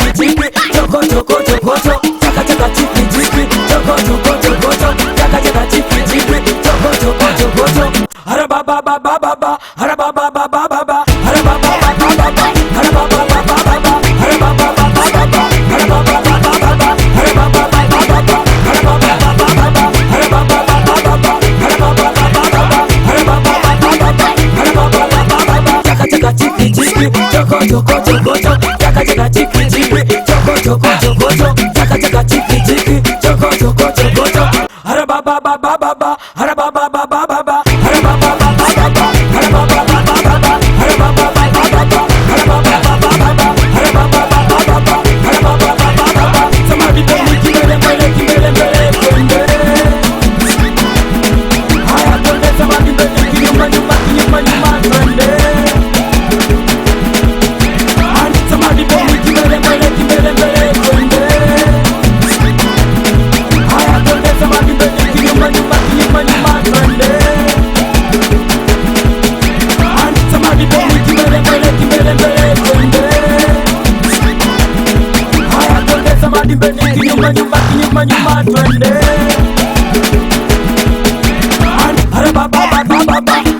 chiki chiki, choko choko choko choko, chaka chaka chiki chiki, choko choko choko choko, chaka chaka chiki chiki, choko choko choko choko. Hara ba ba ba ba ba ba, hara ba ba ba ba ba ba, hara ba ba ba ba ba ba, hara ba ba ba ba ba ba, hara ba ba ba ba ba ba, hara ba ba ba ba ba ba, hara ba ba ba ba ba ba, hara ba ba ba ba ba ba, hara ba ba ba ba ba ba, hara ba ba ba ba ba ba, hara ba ba ba ba ba ba, hara ba ba ba ba ba ba. Chaka chaka chiki chiki, choko choko choko choko, chaka chaka chiki chiki, choko choko choko choko, chaka chaka chiki chiki, choko choko choko choko. Hara ba ba ba ba ba ba, hara ba ba ba ba ba ba, hara ba ba ba ba ba ba, hara ba ba ba ba ba ba, hara ba ba ba ba ba ba, hara ba ba ba ba ba ba, hara ba ba ba ba ba ba, hara ba ba ba ba ba. Somebody tell me kimbele mbele kimbele mbele mbele. Haya konde somebody mbele kinyuma nyuma kinyuma nyuma mbele. And somebody tell me kimbele mbele kimbele mbele mbele. Haya konde somebody mbele kinyuma nyuma kinyuma nyuma mbele. And somebody tell me kimbele mbele kimbele mbele mbele. Haya konde somebody mbele kinyuma nyuma kinyuma nyuma mbele. And hara ba ba ba ba ba ba.